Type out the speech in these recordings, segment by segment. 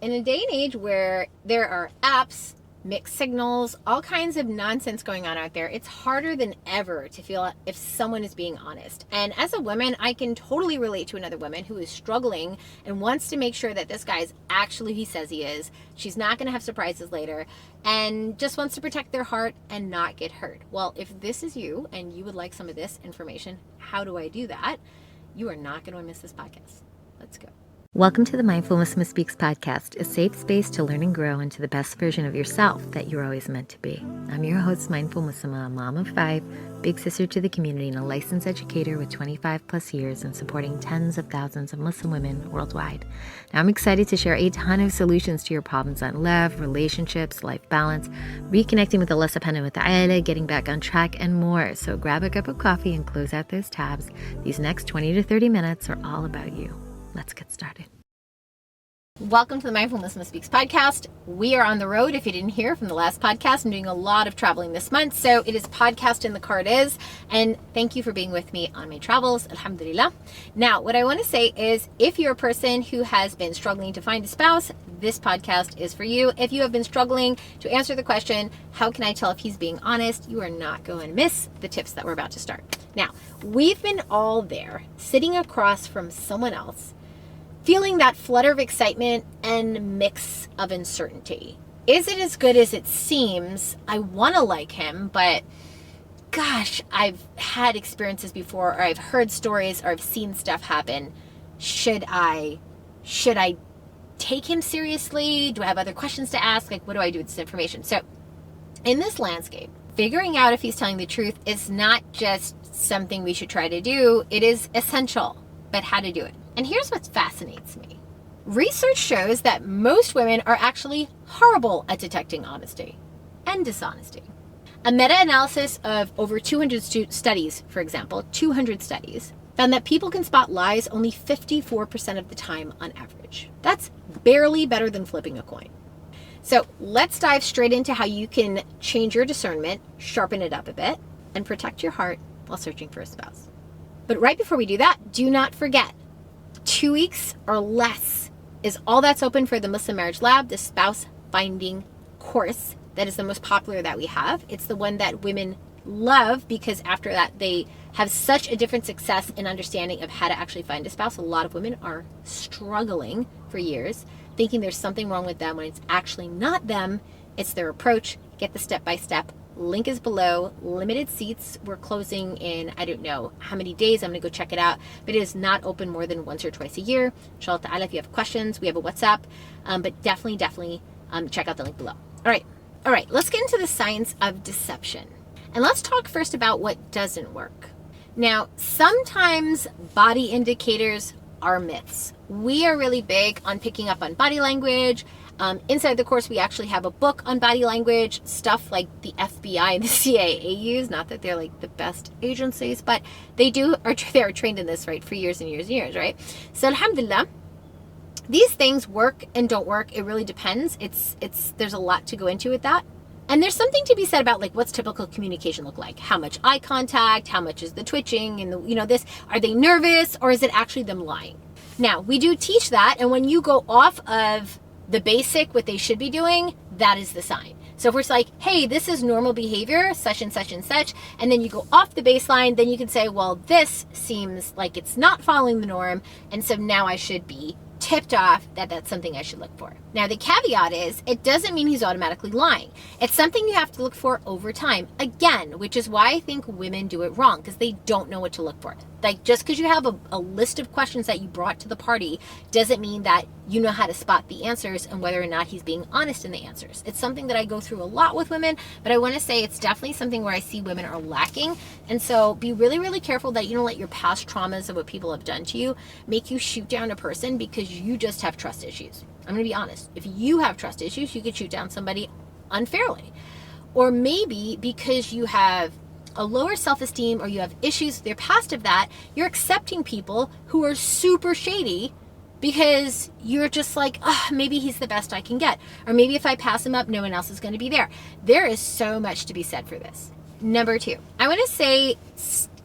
in a day and age where there are apps, mixed signals, all kinds of nonsense going on out there, it's harder than ever to feel if someone is being honest. And as a woman, I can totally relate to another woman who is struggling and wants to make sure that this guy is actually who he says he is. She's not going to have surprises later and just wants to protect their heart and not get hurt. Well, if this is you and you would like some of this information, how do I do that? You are not going to miss this podcast. Let's go. Welcome to the Mindful Muslimah Speaks podcast, a safe space to learn and grow into the best version of yourself that you're always meant to be. I'm your host, Mindful Muslimah, a mom of 5, big sister to the community, and a licensed educator with 25 plus years in supporting tens of thousands of Muslim women worldwide. Now, I'm excited to share a ton of solutions to your problems on love, relationships, life balance, reconnecting with Allah subhanahu wa ta'ala, getting back on track, and more. So grab a cup of coffee and close out those tabs. These next 20 to 30 minutes are all about you. Let's get started. Welcome to the Mindful Muslimah Speaks podcast. We are on the road. If you didn't hear from the last podcast, I'm doing a lot of traveling this month. So it is podcast in the car it is. And thank you for being with me on my travels. Alhamdulillah. Now, what I want to say is if you're a person who has been struggling to find a spouse, this podcast is for you. If you have been struggling to answer the question, how can I tell if he's being honest? You are not going to miss the tips that we're about to start. Now, we've been all there, sitting across from someone else, feeling that flutter of excitement and mix of uncertainty. Is it as good as it seems? I want to like him, but gosh, I've had experiences before, or I've heard stories, or I've seen stuff happen. Should I take him seriously? Do I have other questions to ask? Like, what do I do with this information? So in this landscape, figuring out if he's telling the truth is not just something we should try to do. It is essential, but how to do it. And here's what fascinates me. Research shows that most women are actually horrible at detecting honesty and dishonesty. A meta-analysis of over 200 studies, for example, 200 studies, found that people can spot lies only 54% of the time on average. That's barely better than flipping a coin. So let's dive straight into how you can change your discernment, sharpen it up a bit, and protect your heart while searching for a spouse. But right before we do that, do not forget, 2 weeks or less is all that's open for the Muslim Marriage Lab, the spouse finding course that is the most popular that we have. It's the one that women love because after that they have such a different success in understanding of how to actually find a spouse. A lot of women are struggling for years, thinking there's something wrong with them when it's actually not them. It's their approach. Get the step-by-step. Link is below. Limited seats. We're closing in, I don't know how many days. I'm going to go check it out. But it is not open more than once or twice a year. Inshallah ta'ala, if you have questions, we have a WhatsApp. But definitely check out the link below. All right. Let's get into the science of deception. And let's talk first about what doesn't work. Now, sometimes body indicators are myths. We are really big on picking up on body language. Inside the course, we actually have a book on body language, stuff like the FBI and the CIA use. Not that they're like the best agencies, but they are trained in this, right, for years and years and years, right? So alhamdulillah, these things work and don't work. It really depends. There's a lot to go into with that. And there's something to be said about like what's typical communication look like? How much eye contact? How much is the twitching? And this, are they nervous or is it actually them lying? Now, we do teach that. And when you go off of the basic, what they should be doing, that is the sign. So if we're like, hey, this is normal behavior, such and such and such, and then you go off the baseline, then you can say, well, this seems like it's not following the norm. And so now I should be tipped off that that's something I should look for. Now, the caveat is it doesn't mean he's automatically lying. It's something you have to look for over time. Again, which is why I think women do it wrong because they don't know what to look for. Like just because you have a list of questions that you brought to the party doesn't mean that you know how to spot the answers and whether or not he's being honest in the answers. It's something that I go through a lot with women, but I want to say it's definitely something where I see women are lacking. And so be really, really careful that you don't let your past traumas of what people have done to you make you shoot down a person because you just have trust issues. I'm going to be honest. If you have trust issues, you could shoot down somebody unfairly. Or maybe because you have a lower self-esteem or you have issues with your past of that, you're accepting people who are super shady because you're just like, maybe he's the best I can get. Or maybe if I pass him up, no one else is going to be there. There is so much to be said for this. Number 2, I want to say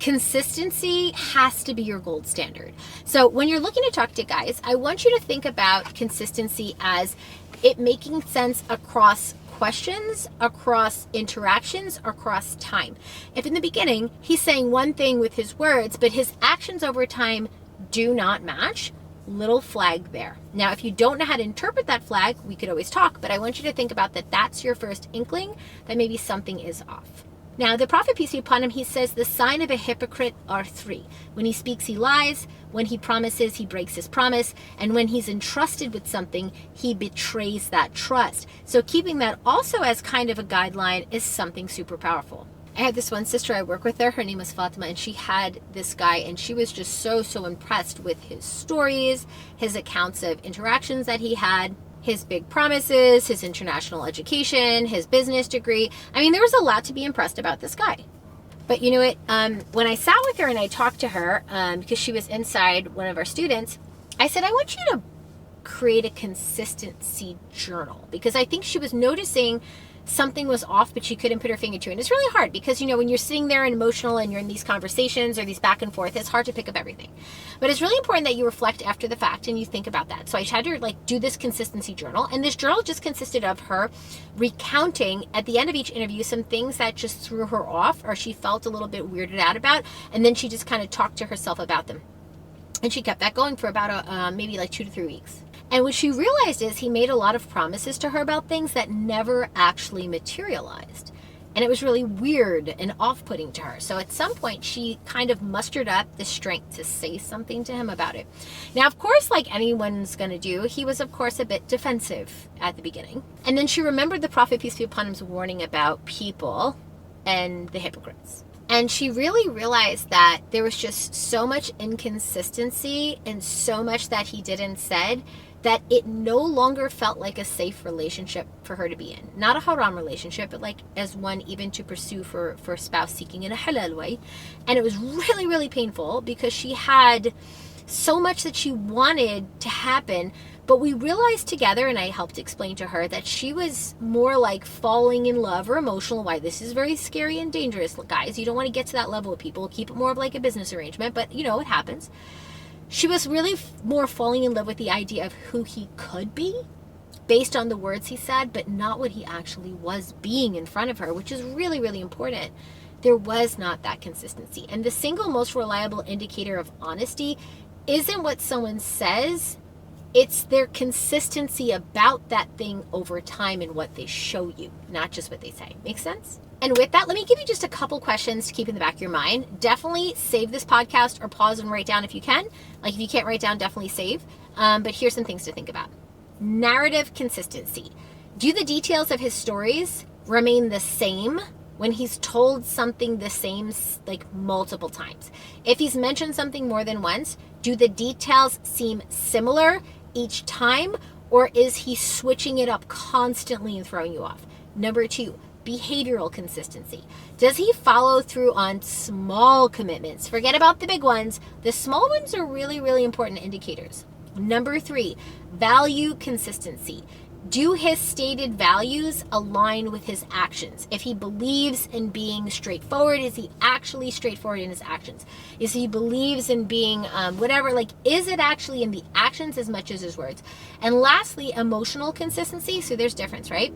Consistency has to be your gold standard. So when you're looking to talk to guys, I want you to think about consistency as it making sense across questions, across interactions, across time. If in the beginning he's saying one thing with his words, but his actions over time do not match, little flag there. Now, if you don't know how to interpret that flag, we could always talk, but I want you to think about that. That's your first inkling that maybe something is off. Now, the Prophet, peace be upon him, he says the sign of a hypocrite are three. When he speaks, he lies. When he promises, he breaks his promise. And when he's entrusted with something, he betrays that trust. So keeping that also as kind of a guideline is something super powerful. I had this one sister I work with there. Her name was Fatima, and she had this guy, and she was just so impressed with his stories, his accounts of interactions that he had, his big promises, his international education, his business degree. I mean, there was a lot to be impressed about this guy. But you know what? When I sat with her and I talked to her, because she was inside one of our students, I said, I want you to create a consistency journal, because I think she was noticing something was off, but she couldn't put her finger to it. And it's really hard because, you know, when you're sitting there and emotional and you're in these conversations or these back and forth, it's hard to pick up everything. But it's really important that you reflect after the fact and you think about that. So I had her do this consistency journal, and this journal just consisted of her recounting at the end of each interview some things that just threw her off or she felt a little bit weirded out about, and then she just kind of talked to herself about them. And she kept that going for about maybe 2 to 3 weeks. And what she realized is he made a lot of promises to her about things that never actually materialized. And it was really weird and off-putting to her. So at some point, she kind of mustered up the strength to say something to him about it. Now, of course, like anyone's going to do, he was, of course, a bit defensive at the beginning. And then she remembered the Prophet, peace be upon him's warning about people and the hypocrites. And she really realized that there was just so much inconsistency and so much that he did and said that it no longer felt like a safe relationship for her to be in. Not a haram relationship, but as one even to pursue for a spouse seeking in a halal way. And it was really painful because she had so much that she wanted to happen, but we realized together, and I helped explain to her, that she was more like falling in love or emotional. Why this is very scary and dangerous, guys. You don't want to get to that level with people. Keep it more of like a business arrangement, but you know, it happens. She was really more falling in love with the idea of who he could be based on the words he said, but not what he actually was being in front of her, which is really important. There was not that consistency. And the single most reliable indicator of honesty isn't what someone says, it's their consistency about that thing over time and what they show you, not just what they say. Make sense? And with that, let me give you just a couple questions to keep in the back of your mind. Definitely save this podcast or pause and write down if you can. If you can't write down, definitely save. But here's some things to think about. Narrative consistency. Do the details of his stories remain the same when he's told something the same multiple times? If he's mentioned something more than once, do the details seem similar each time, or is he switching it up constantly and throwing you off? Number 2, behavioral consistency. Does he follow through on small commitments? Forget about the big ones. The small ones are really important indicators. Number 3, value consistency. Do his stated values align with his actions? If he believes in being straightforward, is he actually straightforward in his actions? Is he believes in being is it actually in the actions as much as his words? And lastly, emotional consistency. So there's difference, right?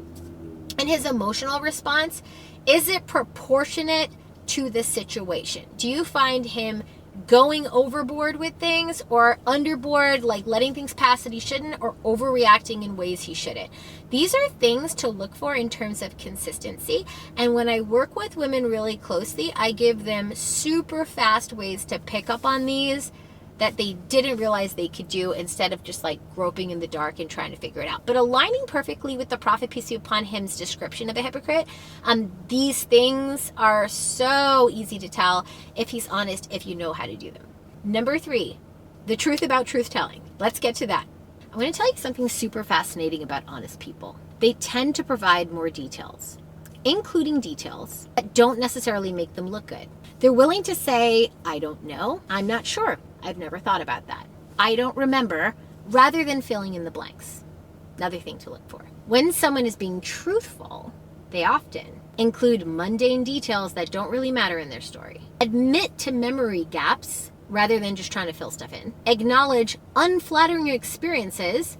And his emotional response, is it proportionate to the situation? Do you find him going overboard with things, or underboard, letting things pass that he shouldn't, or overreacting in ways he shouldn't? These are things to look for in terms of consistency. And when I work with women really closely, I give them super fast ways to pick up on these that they didn't realize they could do, instead of just groping in the dark and trying to figure it out. But aligning perfectly with the Prophet, peace be upon him's description of a hypocrite, these things are so easy to tell if he's honest, if you know how to do them. Number 3, the truth about truth telling. Let's get to that. I'm going to tell you something super fascinating about honest people. They tend to provide more details, including details that don't necessarily make them look good. They're willing to say, I don't know, I'm not sure, I've never thought about that, I don't remember, rather than filling in the blanks. Another thing to look for. When someone is being truthful, They often include mundane details that don't really matter in their story. Admit to memory gaps rather than just trying to fill stuff in. Acknowledge unflattering experiences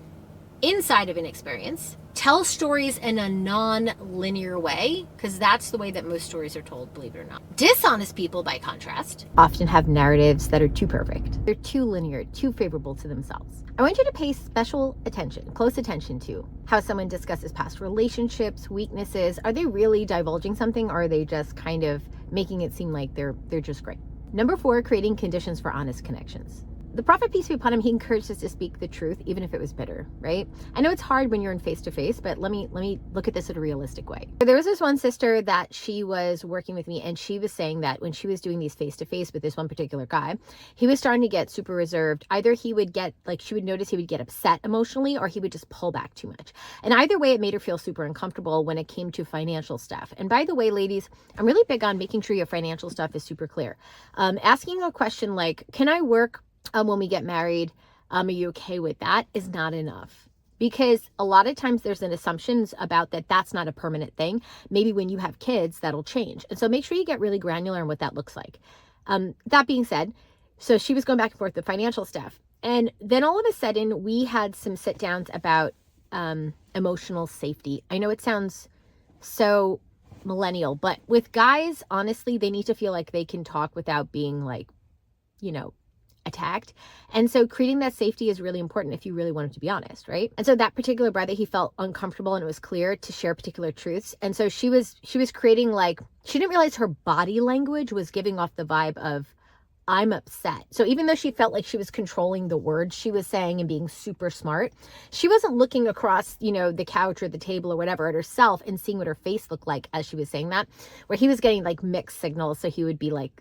inside of an experience. Tell stories in a non-linear way, because that's the way that most stories are told, believe it or not. Dishonest people, by contrast, often have narratives that are too perfect. They're too linear, too favorable to themselves. I want you to pay special attention, close attention to how someone discusses past relationships, weaknesses. Are they really divulging something, or are they just kind of making it seem like they're just great? Number 4, creating conditions for honest connections. The Prophet, peace be upon him, he encouraged us to speak the truth, even if it was bitter, right? I know it's hard when you're in face-to-face, but let me look at this in a realistic way. There was this one sister that she was working with me, and she was saying that when she was doing these face-to-face with this one particular guy, he was starting to get super reserved. Either he would get, like, she would notice he would get upset emotionally, or he would just pull back too much. And either way, it made her feel super uncomfortable when it came to financial stuff. And by the way, ladies, I'm really big on making sure your financial stuff is super clear. Asking a question like, can I work when we get married, are you okay with that, is not enough. Because a lot of times there's an assumptions about that's not a permanent thing. Maybe when you have kids, that'll change. And so make sure you get really granular on what that looks like. That being said, so she was going back and forth with financial stuff. And then all of a sudden we had some sit downs about emotional safety. I know it sounds so millennial, but with guys, honestly, they need to feel like they can talk without being like, attacked. And so creating that safety is really important if you really want him to be honest, right? And so that particular brother, he felt uncomfortable, and it was clear to share particular truths. And so she was creating, like, she didn't realize her body language was giving off the vibe of, I'm upset. So even though she felt like she was controlling the words she was saying and being super smart, she wasn't looking across, the couch or the table or whatever at herself and seeing what her face looked like as she was saying that, where he was getting like mixed signals. So he would be like,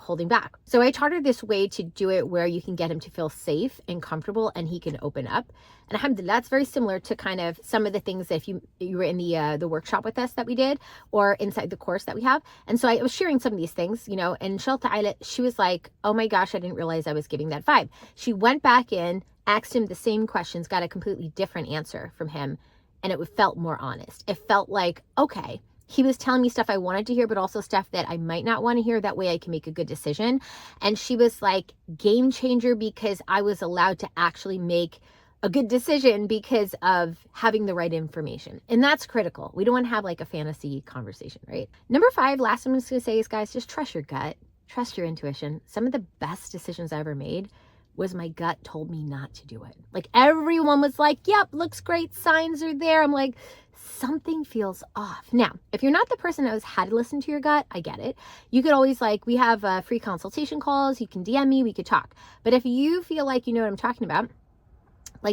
holding back. So I taught her this way to do it where you can get him to feel safe and comfortable and he can open up. And alhamdulillah, that's very similar to kind of some of the things that if you were in the workshop with us that we did, or inside the course that we have. And so I was sharing some of these things, and inshallah ta'ala, she was like, oh my gosh, I didn't realize I was giving that vibe. She went back in, asked him the same questions, got a completely different answer from him. And it felt more honest. It felt like, okay, he was telling me stuff I wanted to hear, but also stuff that I might not want to hear. That way I can make a good decision. And she was like, game changer, because I was allowed to actually make a good decision because of having the right information. And that's critical. We don't want to have like a fantasy conversation, right? Number 5, last I'm just going to say is, guys, just trust your gut, trust your intuition. Some of the best decisions I ever made was my gut told me not to do it. Like, everyone was like, yep, looks great, signs are there. I'm like, something feels off. Now, if you're not the person that has had to listen to your gut, I get it. You could always, we have free consultation calls. You can DM me, we could talk. But if you feel like you know what I'm talking about,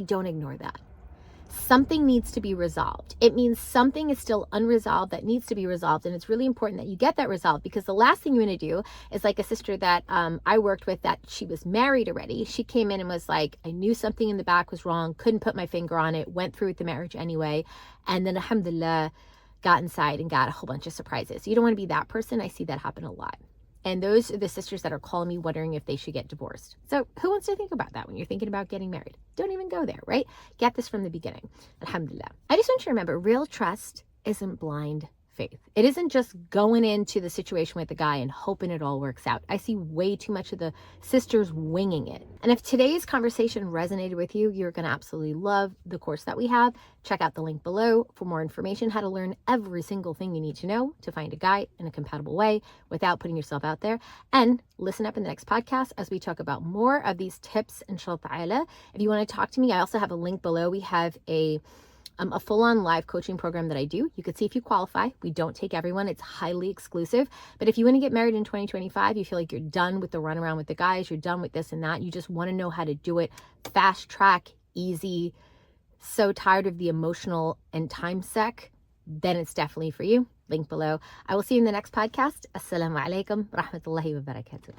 don't ignore that. Something needs to be resolved. It means something is still unresolved that needs to be resolved. And it's really important that you get that resolved, because the last thing you want to do is like a sister that I worked with, that she was married already. She came in and was like, I knew something in the back was wrong, couldn't put my finger on it, went through with the marriage anyway. And then alhamdulillah, got inside and got a whole bunch of surprises. You don't want to be that person. I see that happen a lot. And those are the sisters that are calling me wondering if they should get divorced. So who wants to think about that when you're thinking about getting married? Don't even go there, right? Get this from the beginning. Alhamdulillah. I just want you to remember, real trust isn't blind faith. It isn't just going into the situation with the guy and hoping it all works out. I see way too much of the sisters winging it. And if today's conversation resonated with you, you're going to absolutely love the course that we have. Check out the link below for more information, how to learn every single thing you need to know to find a guy in a compatible way without putting yourself out there. And listen up in the next podcast as we talk about more of these tips, inshallah ta'ala. If you want to talk to me, I also have a link below. We have a full-on live coaching program that I do. You could see if you qualify. We don't take everyone. It's highly exclusive. But if you want to get married in 2025, you feel like you're done with the runaround with the guys, you're done with this and that, you just want to know how to do it fast track, easy, so tired of the emotional and time suck, then it's definitely for you. Link below. I will see you in the next podcast. Assalamu alaikum rahmatullahi wa barakatuh.